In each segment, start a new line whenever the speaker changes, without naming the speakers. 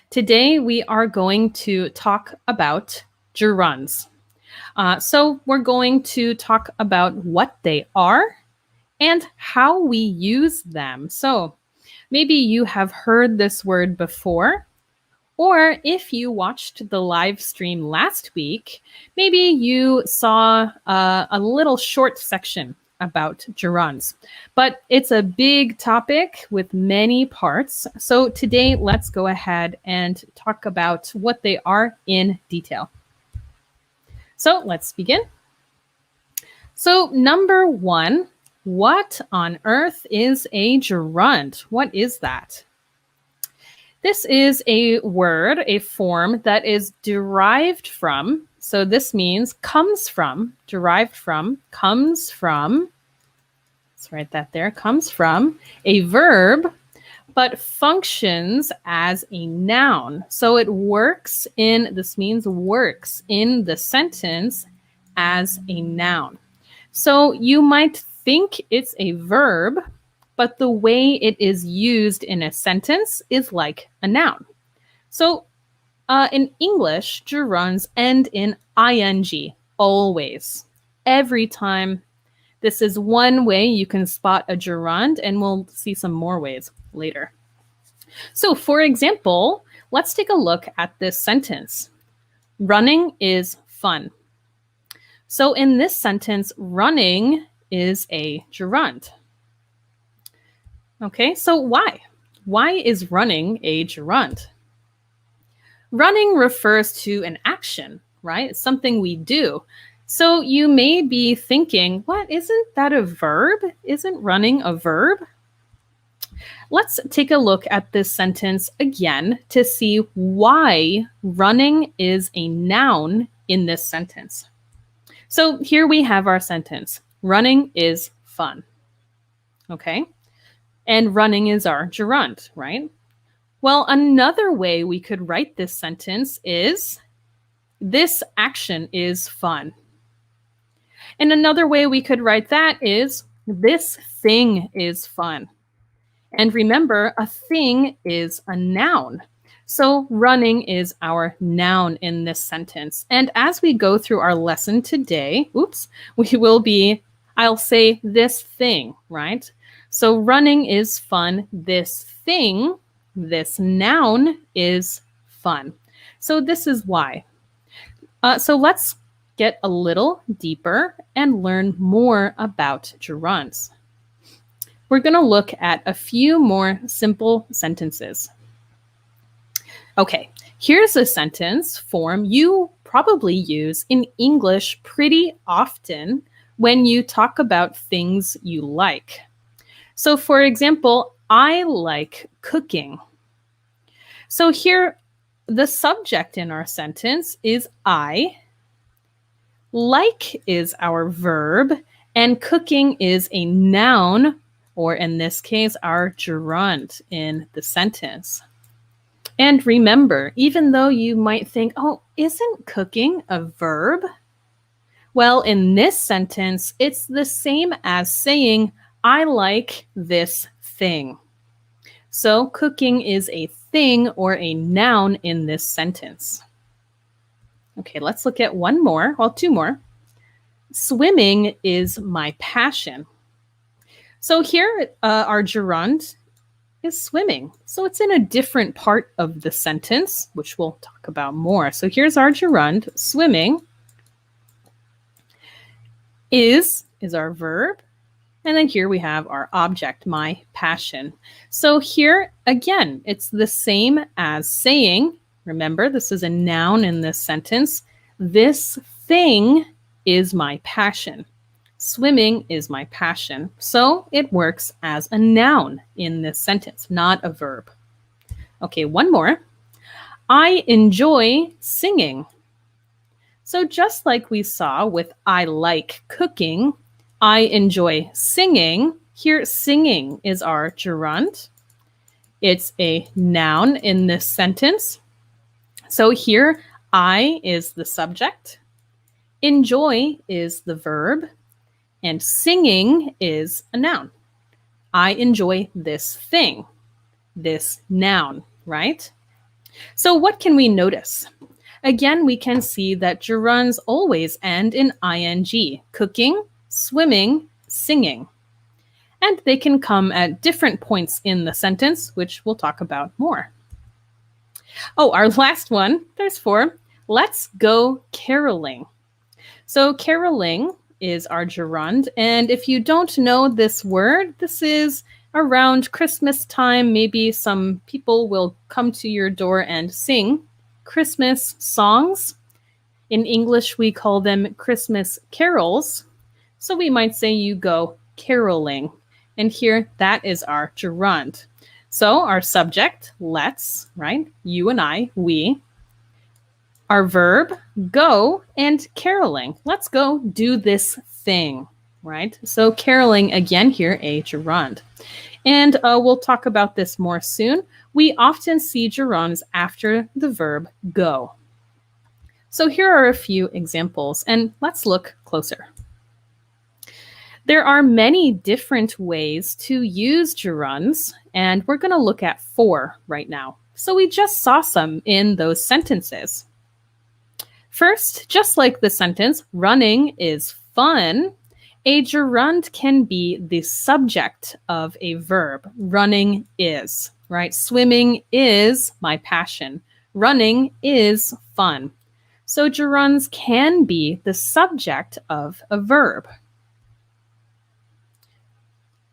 Today we are going to talk about gerunds. So we're going to talk about what they are and how we use them. So maybe you have heard this word before, or if you watched the live stream last week, maybe you saw a little short section about gerunds. But it's a big topic with many parts. So today, let's go ahead and talk about what they are in detail. So let's begin. So number one, what on earth is a gerund? What is that? This is a word, a form that is derived from, so this means comes from, derived from, comes from, let's write that there, comes from a verb, but functions as a noun. So it works in, this means works in the sentence as a noun. So you might think it's a verb, but the way it is used in a sentence is like a noun. So in English, gerunds end in ing, always. Every time. This is one way you can spot a gerund, and we'll see some more ways later. So for example, let's take a look at this sentence. Running is fun. So in this sentence, running is a gerund. Okay, so why? Why is running a gerund? Running refers to an action, right? It's something we do. So you may be thinking, what, isn't that a verb? Isn't running a verb? Let's take a look at this sentence again to see why running is a noun in this sentence. So here we have our sentence. Running is fun. Okay? And running is our gerund, right? Well, another way we could write this sentence is, this action is fun. And another way we could write that is, this thing is fun. And remember, a thing is a noun. So running is our noun in this sentence. And as we go through our lesson today, I'll say this thing, right? So running is fun. This thing, this noun is fun. So this is why. So let's get a little deeper and learn more about gerunds. We're going to look at a few more simple sentences. Okay, here's a sentence form you probably use in English pretty often when you talk about things you like. So for example, I like cooking. So here, the subject in our sentence is I. Like is our verb, and cooking is a noun, or in this case, our gerund in the sentence. And remember, even though you might think, oh, isn't cooking a verb? Well, in this sentence, it's the same as saying, I like this thing. So cooking is a thing or a noun in this sentence. Okay, let's look at two more. Swimming is my passion. So here, our gerund is swimming. So it's in a different part of the sentence, which we'll talk about more. So here's our gerund. Swimming is our verb. And then here we have our object, my passion. So here, again, it's the same as saying, remember, this is a noun in this sentence. This thing is my passion. Swimming is my passion. So it works as a noun in this sentence, not a verb. Okay, one more. I enjoy singing. So just like we saw with I like cooking, I enjoy singing. Here, singing is our gerund. It's a noun in this sentence. So here, I is the subject. Enjoy is the verb. And singing is a noun. I enjoy this thing, this noun, right? So what can we notice? Again, we can see that gerunds always end in ing, cooking, swimming, singing. And they can come at different points in the sentence, which we'll talk about more. Oh, our last one, there's 4. Let's go caroling. So caroling is our gerund, and if you don't know this word, this is around Christmas time. Maybe some people will come to your door and sing Christmas songs. In English, we call them Christmas carols. So we might say you go caroling. And here, that is our gerund. So our subject, let's, right? You and I, we. Our verb, go, and caroling. Let's go do this thing, right? So caroling, again here, a gerund. And we'll talk about this more soon. We often see gerunds after the verb go. So here are a few examples, and let's look closer. There are many different ways to use gerunds, and we're going to look at 4 right now. So we just saw some in those sentences. First, just like the sentence, running is fun, a gerund can be the subject of a verb. Running is, right? Swimming is my passion. Running is fun. So gerunds can be the subject of a verb.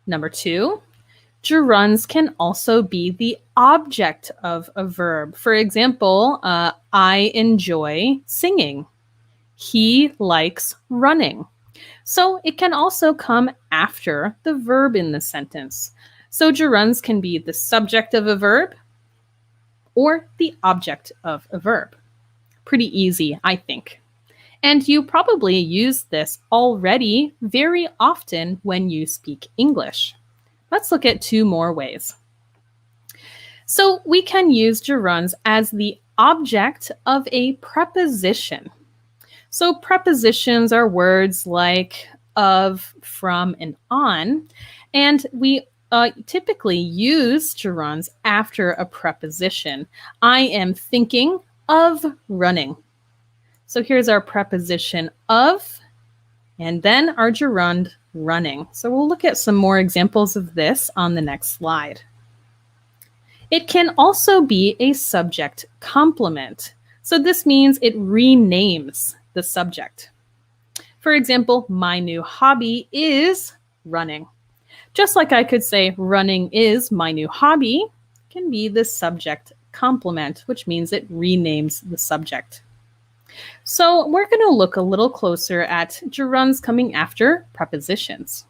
Number 2, gerunds can also be the object of a verb. For example, I enjoy singing. He likes running. So it can also come after the verb in the sentence. So gerunds can be the subject of a verb or the object of a verb. Pretty easy, I think. And you probably use this already very often when you speak English. Let's look at 2 more ways. So we can use gerunds as the object of a preposition. So prepositions are words like of, from, and on, and we typically use gerunds after a preposition. I am thinking of running. So here's our preposition of, and then our gerund running. So we'll look at some more examples of this on the next slide. It can also be a subject complement. So this means it renames the subject. For example, my new hobby is running. Just like I could say running is my new hobby, it can be the subject complement, which means it renames the subject. So we're going to look a little closer at gerunds coming after prepositions.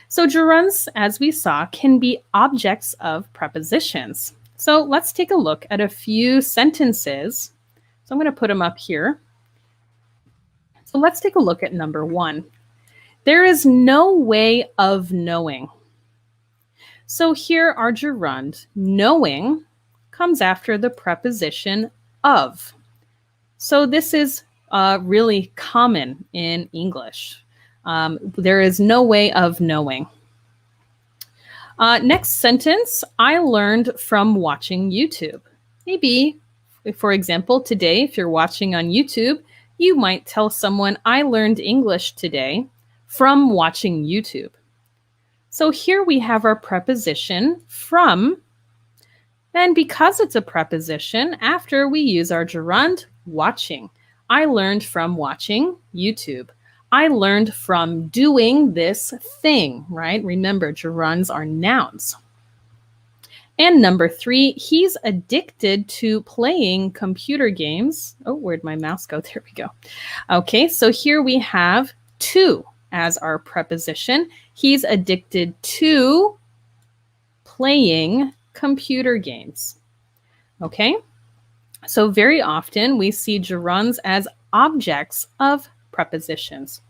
So gerunds, as we saw, can be objects of prepositions. So let's take a look at a few sentences. So I'm going to put them up here. So let's take a look at number 1. There is no way of knowing. So here our gerund, knowing, comes after the preposition of. So this is really common in English. There is no way of knowing. Next sentence, I learned from watching YouTube. Maybe, for example, today, if you're watching on YouTube, you might tell someone, I learned English today from watching YouTube. So here we have our preposition from. And because it's a preposition, after we use our gerund, watching. I learned from watching YouTube. I learned from doing this thing, right? Remember, gerunds are nouns. And number 3, he's addicted to playing computer games. Oh, where'd my mouse go? There we go. Okay, so here we have to as our preposition. He's addicted to playing computer games. Okay, so very often we see gerunds as objects of prepositions.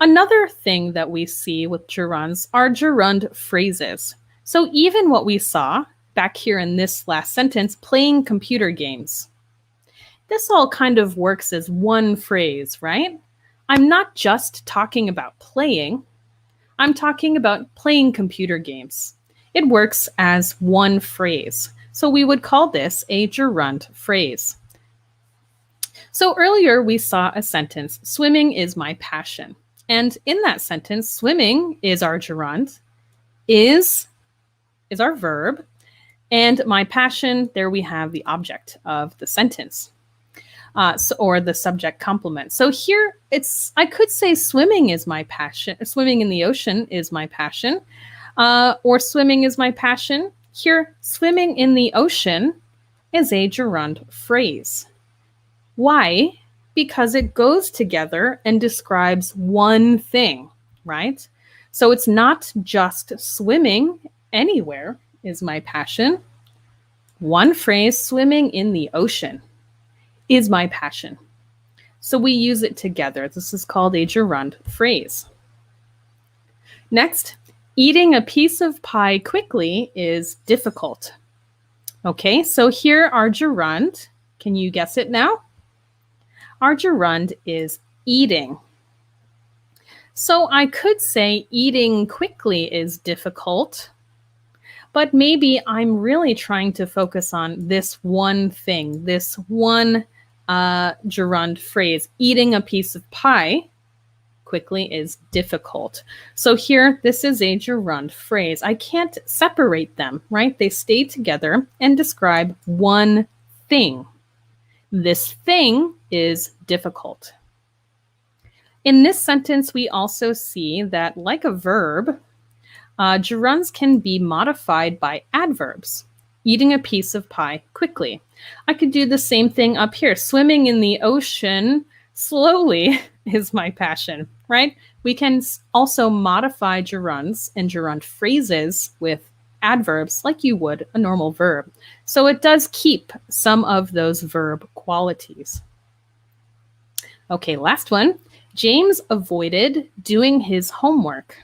Another thing that we see with gerunds are gerund phrases. So even what we saw back here in this last sentence, playing computer games, this all kind of works as one phrase, right? I'm not just talking about playing. I'm talking about playing computer games. It works as one phrase. So we would call this a gerund phrase. So earlier we saw a sentence, swimming is my passion. And in that sentence, swimming is our gerund, is our verb, and my passion, there we have the object of the sentence. Or the subject complement. So here I could say swimming is my passion. Swimming in the ocean is my passion. Or swimming is my passion. Here, swimming in the ocean is a gerund phrase. Why? Because it goes together and describes one thing, right? So it's not just swimming anywhere is my passion. One phrase, swimming in the ocean, is my passion. So we use it together. This is called a gerund phrase. Next, eating a piece of pie quickly is difficult. Okay, so here our gerund. Can you guess it now? Our gerund is eating. So I could say eating quickly is difficult, but maybe I'm really trying to focus on this one thing, this one gerund phrase. Eating a piece of pie quickly is difficult. So here, this is a gerund phrase. I can't separate them, right? They stay together and describe one thing. This thing is difficult. In this sentence, we also see that, like a verb, gerunds can be modified by adverbs. Eating a piece of pie quickly. I could do the same thing up here. Swimming in the ocean slowly is my passion, right? We can also modify gerunds and gerund phrases with adverbs like you would a normal verb. So it does keep some of those verb qualities. Okay, last one. James avoided doing his homework.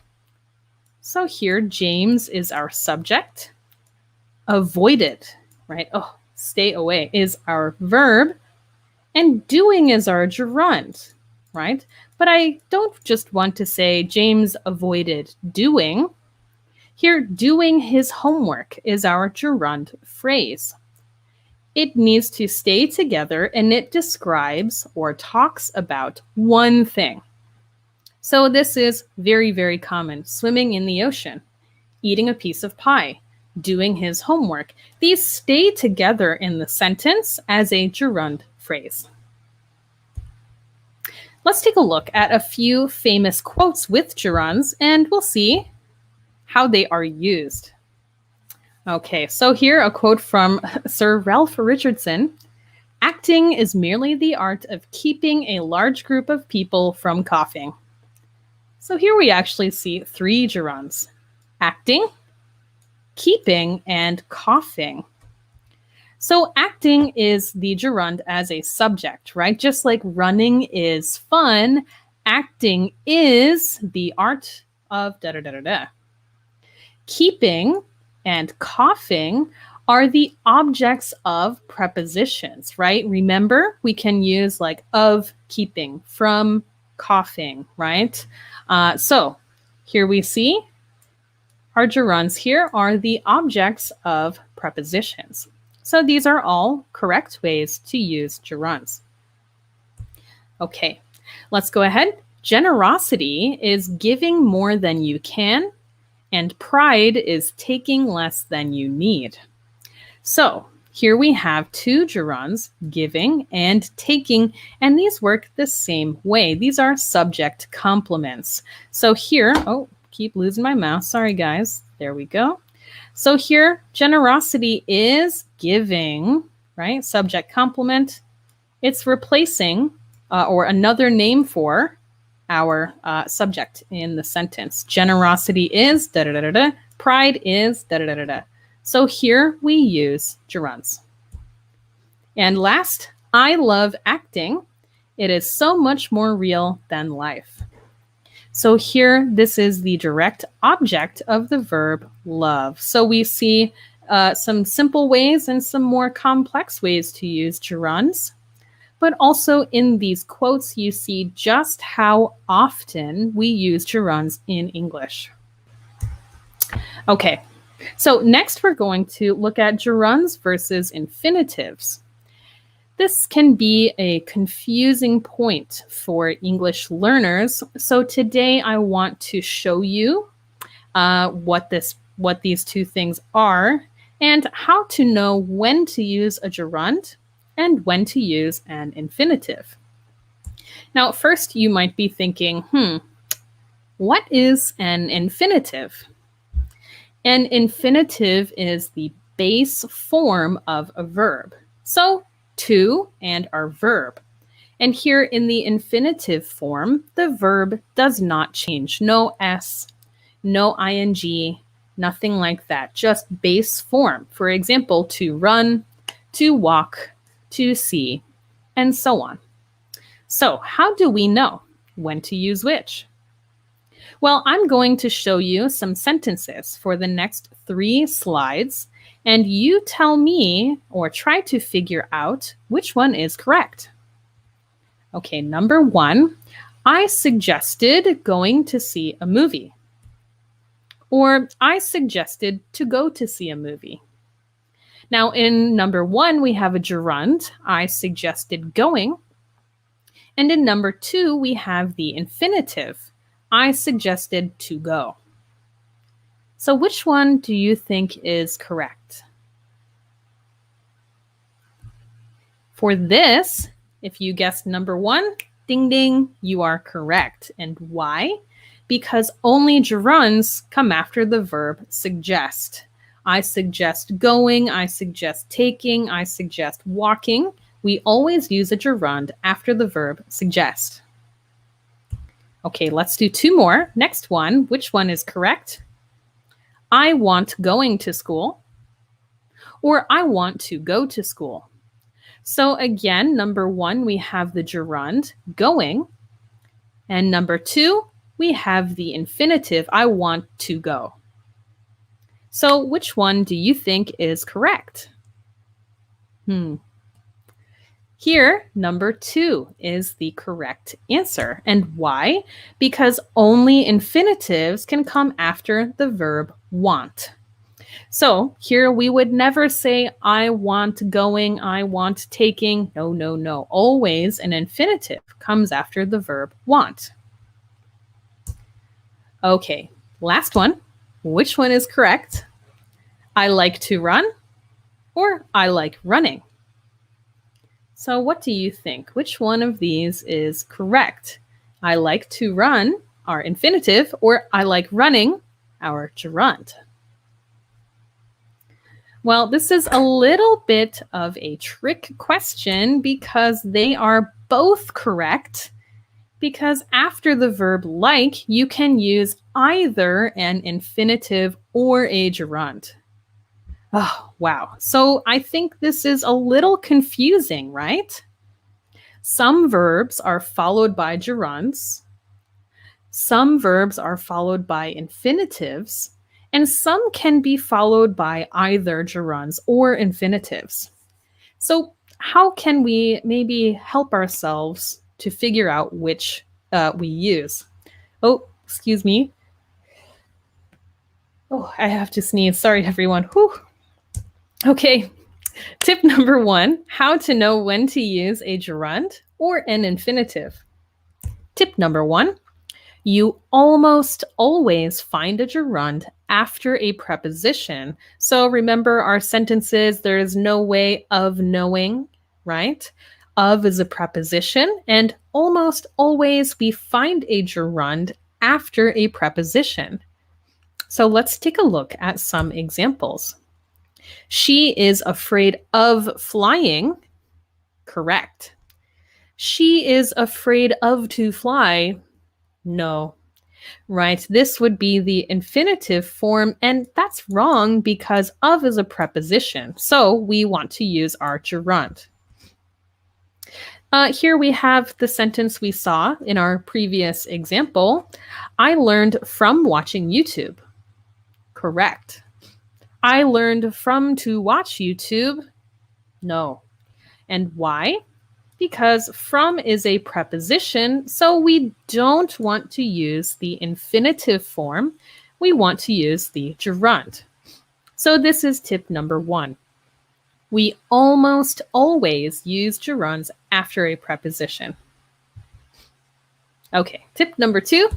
So here, James is our subject. Avoided, right? Oh, stay away is our verb. And doing is our gerund, right? But I don't just want to say James avoided doing. Here, doing his homework is our gerund phrase. It needs to stay together and it describes or talks about one thing. So this is very, very common. Swimming in the ocean, eating a piece of pie, doing his homework. These stay together in the sentence as a gerund phrase. Let's take a look at a few famous quotes with gerunds and we'll see how they are used. Okay, so here a quote from Sir Ralph Richardson. Acting is merely the art of keeping a large group of people from coughing. So here we actually see three gerunds: acting, keeping, and coughing. So acting is the gerund as a subject, right? Just like running is fun, acting is the art of da-da-da-da-da. Keeping and coughing are the objects of prepositions, right? Remember, we can use like of keeping, from coughing, right? So here we see our gerunds here are the objects of prepositions. So these are all correct ways to use gerunds. Okay, let's go ahead. Generosity is giving more than you can, and pride is taking less than you need. So here we have two gerunds, giving and taking, and these work the same way. These are subject complements. So here, keep losing my mouse. Sorry, guys. There we go. So here, generosity is giving, right? Subject complement. It's replacing or another name for our subject in the sentence. Generosity is da-da-da-da-da. Pride is da-da-da-da-da. So here we use gerunds. And last, I love acting. It is so much more real than life. So here, this is the direct object of the verb love. So we see some simple ways and some more complex ways to use gerunds. But also in these quotes, you see just how often we use gerunds in English. Okay, So next we're going to look at gerunds versus infinitives. This can be a confusing point for English learners. So today I want to show you what these two things are and how to know when to use a gerund and when to use an infinitive. Now, first you might be thinking, what is an infinitive? An infinitive is the base form of a verb. So to and our verb. And here in the infinitive form, the verb does not change. No S, no ing, nothing like that. Just base form. For example, to run, to walk, to see, and so on. So how do we know when to use which? Well, I'm going to show you some sentences for the next 3 slides, and you tell me or try to figure out which one is correct. Okay, number 1, I suggested going to see a movie. Or I suggested to go to see a movie. Now in number 1, we have a gerund, I suggested going. And in number 2, we have the infinitive, I suggested to go. So which one do you think is correct? For this, if you guessed number 1, ding ding, you are correct. And why? Because only gerunds come after the verb suggest. I suggest going, I suggest taking, I suggest walking. We always use a gerund after the verb suggest. Okay, let's do 2 more. Next one, which one is correct? I want going to school, or I want to go to school. So again, number 1, we have the gerund going, and number 2, we have the infinitive, I want to go. So which one do you think is correct? Here, number 2 is the correct answer. And why? Because only infinitives can come after the verb want. So here we would never say, I want going, I want taking. No, no, no. Always an infinitive comes after the verb want. Okay, last one. Which one is correct? I like to run, or I like running. So what do you think? Which one of these is correct? I like to run, our infinitive, or I like running, our gerund. Well, this is a little bit of a trick question because they are both correct. Because after the verb like, you can use either an infinitive or a gerund. Oh, wow. So I think this is a little confusing, right? Some verbs are followed by gerunds. Some verbs are followed by infinitives. And some can be followed by either gerunds or infinitives. So how can we maybe help ourselves to figure out which we use? Oh, excuse me. Oh, I have to sneeze. Sorry, everyone. Whew. Okay, tip number 1, how to know when to use a gerund or an infinitive. Tip number 1, you almost always find a gerund after a preposition. So remember our sentences, there is no way of knowing, right? Of is a preposition, and almost always we find a gerund after a preposition. So let's take a look at some examples. She is afraid of flying. Correct. She is afraid of to fly. No. Right? This would be the infinitive form, and that's wrong because of is a preposition. So we want to use our gerund. Here we have the sentence we saw in our previous example. I learned from watching YouTube. Correct. I learned from to watch YouTube. No. And why? Because from is a preposition, so we don't want to use the infinitive form. We want to use the gerund. So this is tip number 1. We almost always use gerunds after a preposition. Okay, tip number 2.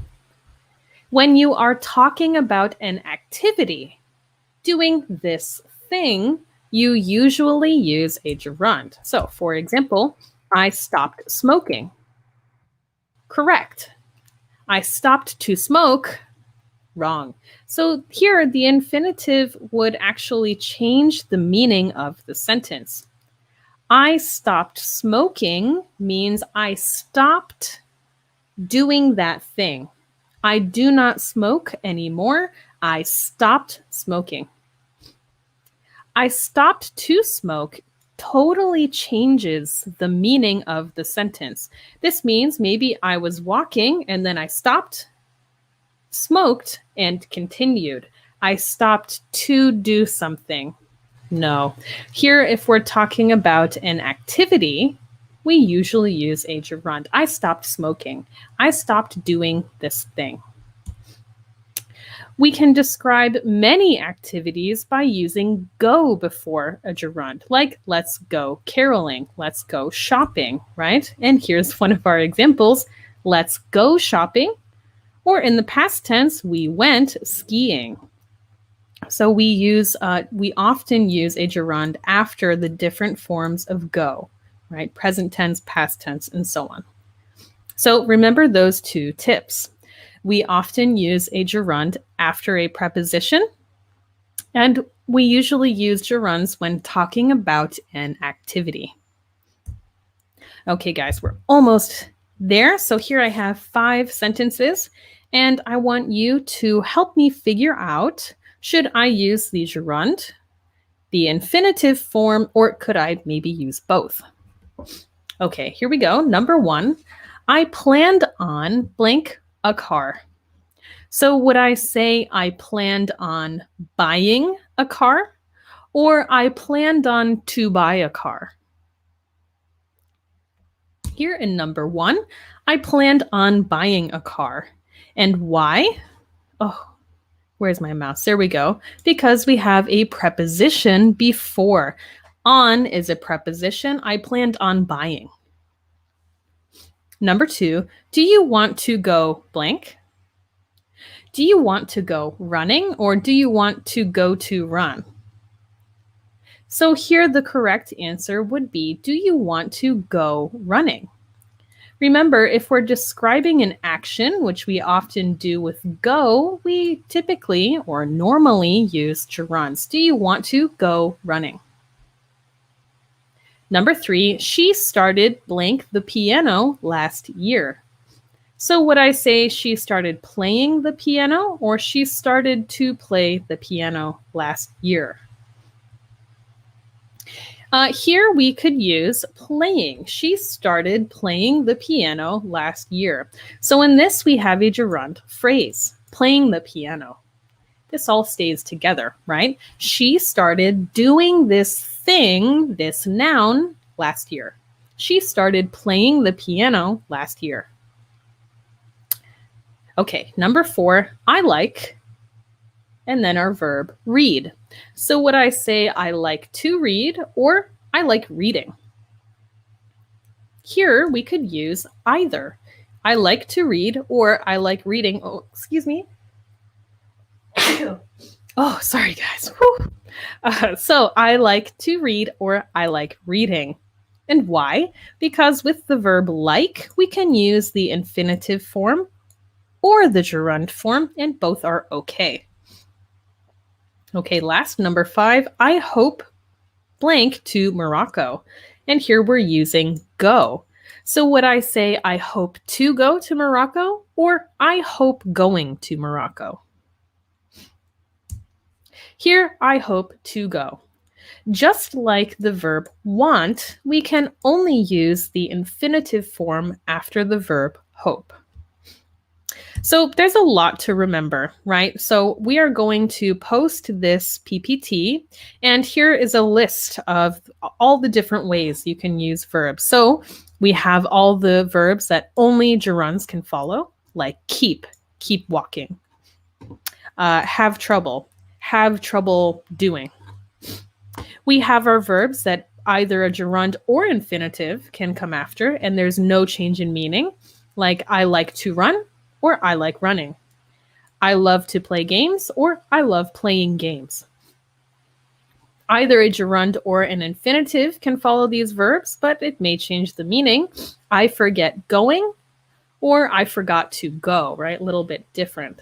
When you are talking about an activity, doing this thing, you usually use a gerund. So, for example, I stopped smoking. Correct. I stopped to smoke. Wrong. So here, the infinitive would actually change the meaning of the sentence. I stopped smoking means I stopped doing that thing. I do not smoke anymore. I stopped smoking. I stopped to smoke totally changes the meaning of the sentence. This means maybe I was walking and then I stopped, smoked, and continued. I stopped to do something. No. Here, if we're talking about an activity, we usually use a gerund. I stopped smoking. I stopped doing this thing. We can describe many activities by using go before a gerund, like let's go caroling, let's go shopping, right? And here's one of our examples. Let's go shopping. Or in the past tense, we went skiing. So we often use a gerund after the different forms of go, right? Present tense, past tense, and so on. So remember those 2 tips. We often use a gerund after a preposition, and we usually use gerunds when talking about an activity. Okay, guys, we're almost there. So here I have 5 sentences, and I want you to help me figure out, should I use the gerund, the infinitive form, or could I maybe use both? Okay, here we go. Number 1, I planned on blank a car. So would I say I planned on buying a car, or I planned on to buy a car? Here in number 1, I planned on buying a car. And why? Oh, where's my mouse? There we go. Because we have a preposition before. On is a preposition. I planned on buying. Number 2, do you want to go blank? Do you want to go running, or do you want to go to run? So here the correct answer would be, do you want to go running? Remember, if we're describing an action, which we often do with go, we typically or normally use gerunds. Do you want to go running? Number 3, she started blank the piano last year. So would I say she started playing the piano, or she started to play the piano last year? Here we could use playing. She started playing the piano last year. So in this we have a gerund phrase, playing the piano. This all stays together, right? She started doing this thing, this noun, last year. She started playing the piano last year. Okay, number 4, I like, and then our verb read. So would I say I like to read, or I like reading? Here we could use either. I like to read, or I like reading. Oh, excuse me. Oh, sorry guys. So I like to read, or I like reading. And why? Because with the verb like, we can use the infinitive form or the gerund form, and both are okay. Okay, last, number 5, I hope blank to Morocco. And here we're using go. So would I say I hope to go to Morocco, or I hope going to Morocco? Here, I hope to go. Just like the verb want, we can only use the infinitive form after the verb hope. So there's a lot to remember, right? So we are going to post this PPT, and here is a list of all the different ways you can use verbs. So we have all the verbs that only gerunds can follow, like keep walking, have trouble, have trouble doing. We have our verbs that either a gerund or infinitive can come after, and there's no change in meaning, like I like to run or I like running. I love to play games or I love playing games. Either a gerund or an infinitive can follow these verbs, but it may change the meaning. I forget going or I forgot to go, right? A little bit different.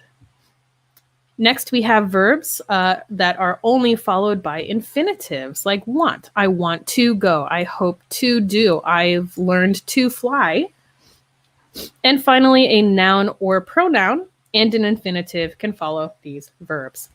Next, we have verbs that are only followed by infinitives, like want. I want to go. I hope to do. I've learned to fly. And finally, a noun or pronoun and an infinitive can follow these verbs.